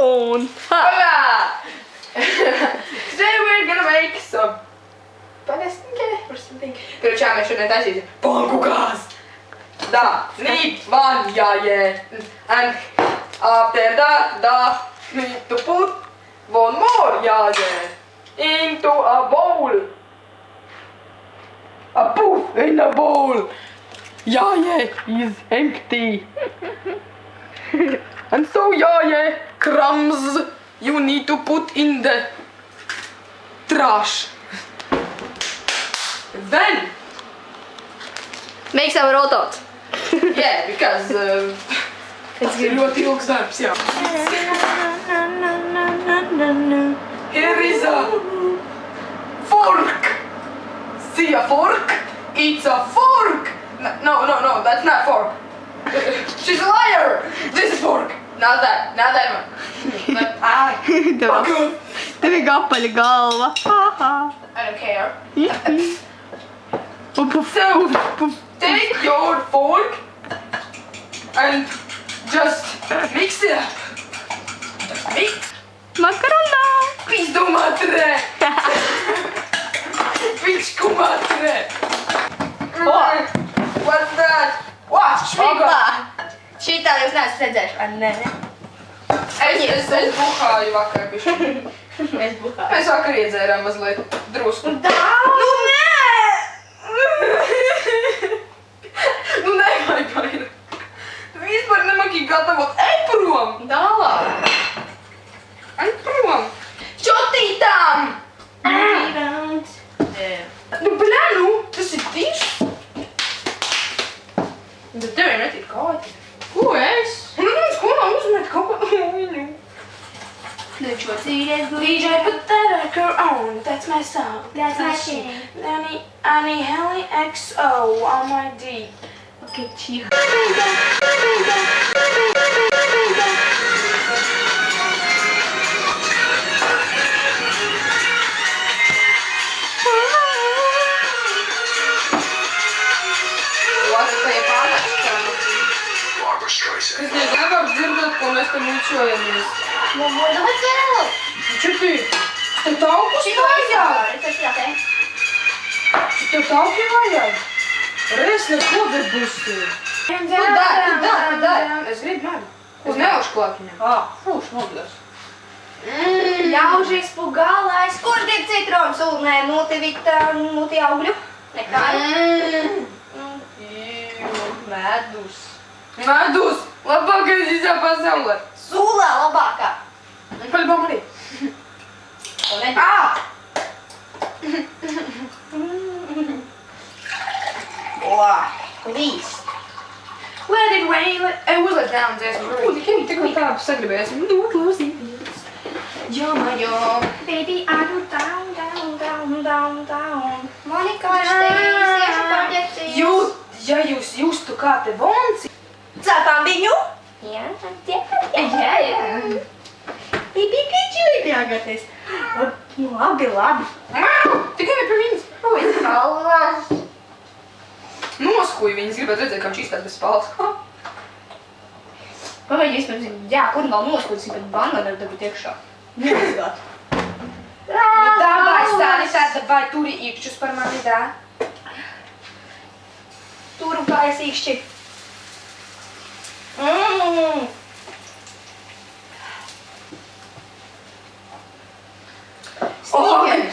on. Hola! Today we're gonna make some palestine or something. Короче, мы еще не taisīsim pankukās. Da, need one jāiet. And after that, need to put one more jāiet into a bowl. A poof in a bowl. Jāiet is empty. And so jāiet crumbs you need to put in the trash. Then, Make some rotot. yeah, because It's ir ļoti ilgs darbs, jā. Here is a fork. See a fork? It's a fork. No, that's not fork. She's a liar. This is fork. Not that one. Fuck you. Tev ir gapaļa galva. I don't care. Puf, So, puf. take your fork and just mix it up. Just mix. Makarona. Pizdu matre. Pičku matre. What? What's that? What? Švigla. Šitā jūs neesat redzējuši, vai ne? Es buhāju vakar bišķi. Es buhāju. Mēs vakar iedzērām mazliet drusku. Daudz. Nu nē! Nu nevajag vairāk. Vispār nemaki gatavot. Ej prom! Tālāk. Ej prom! Čotītām! Nu bļā, nu! Tas ir tišs! Bet tev jau netīk kāti. Ko es? Nu, ko man uzmet kaut ko? Taču cīries DJ, put that record on, that's my song. That's my shit. Annie Helly XO on my D. Ok, tio. Es nevaru dzirdēt, ko mēs te muļķojamies. Nu, давай vēl. Čo ty? Tev taukus vajag? Tev tauki vajag? Reiz neko debusī. Tu dari. Es gribu mani. Es neaušu klākiņam. Fūš, noglas. Ļauži spugālais. Kur ir citrons? Nē, multi augļu. Nekā. Medus. Medus! Labākais visā pasaulē. Sūlā labākā. Paļbām arī. Please. Let it rain, uzliek down dziesmu. Tikai tikko tā sagribēs. Nu, klausīties. Jo. Baby, I do down. Monika, iešu paģecīs. Ja jūs justu kā te vonci. Cepām viņu? Jā. Pīčīli bjāgaties. Labi. Tikai ne pie viņas. Allas. Noskuju viņas, gribētu redzēt, kā viņš izstāt bez spāles. Pagaidi, vispirms, jā, kur vēl noskūdzi, bet banana ir dabūt iekšā. Nezgāt. Davai, Stanisa, davai, turi īkšķus par mani, dā. Turu kājas īkšķi.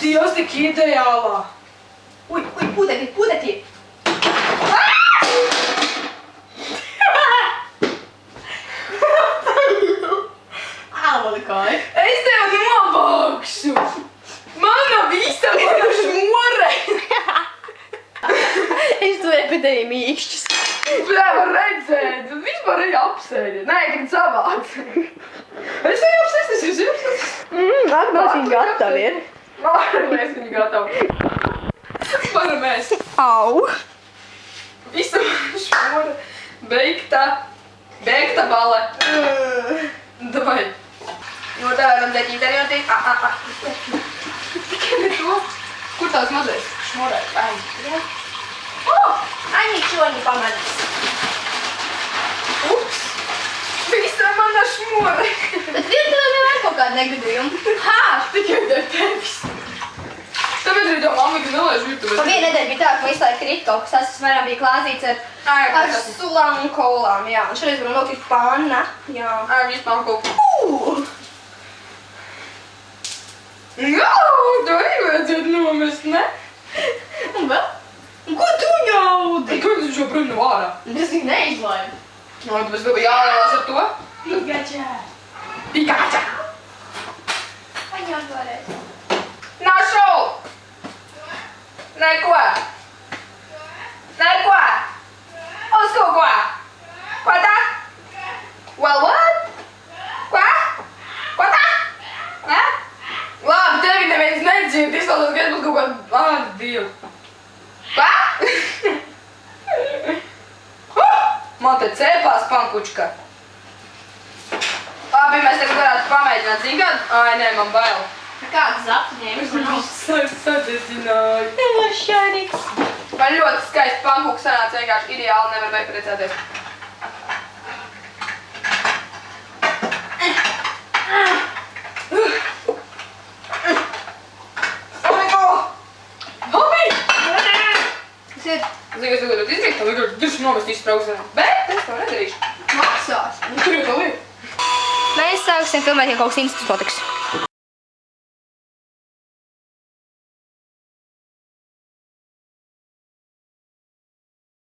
Dievs, tik ideālā. Uj, pūdeti. Monika. Es tev novākšu. Mana šmore. Es to epidēju mīkšķis. Bļā, var redzēt. Vispār arī apsēdi. Nē, tik savāds. Es arī apsēsties. Atnāsim gatavi ir. Mēs viņu gatavi. Varam mēs. Au. Visa šmore. Beigta bale. Davai. Nodāram deķīt arī un tikai ne to. Kur tās mazais šmorēt? Ai, nīčo viņi pamanīs. Ups. Visa mana šmora. Bet virtuvē nevar kaut kādu negadījumu. Hā! Tikai dēļ tevis. Tāpēc arī tā mamma, ka nelaiž virtuvē. Pa vienu nedēļu bija tā, ka visu laiku krīt kaut kas. Tas vairāk bija klāzīts ar sulām un kolām, jā. Un šoreiz varam nokrīt panna, jā. Viss panku. Jā, to arī vajadzētu nomest, ne? Un vēl? Un ko tu ņaudi? Kur tu šo prom nav ārā? Es viņu neizlaidu. Tāpēc tev jālēlās ar to? Pikačā. Pikačā! Paņem vēlreiz. Našel! Neko! Neko! Uz kaut ko! Ko tā? Well, what? Ko? Ko tā? Ne? Labi, tevi neviens nedzird, izklausās, ka es būtu kaut kāda dievu. Ko? Man te cēpās pankučka. Labi, mēs tagad varētu pamēģināt zināt. Ai, nē, man bail. Kāds apņēmis? Sadezināju. Nemašķārīgs. Man ļoti skaisti pankuks sanāca, vienkārši ideāli, nevar vajag priecāties. Tas ir Zinu, es tagad izdarīju, tā vienkārši dirši nomest izspraugšanā. Bet es to nedarīšu. maksās. Tur jau tā lieta. Mēs sāksim filmēt, ja kaut kas interesants notiks.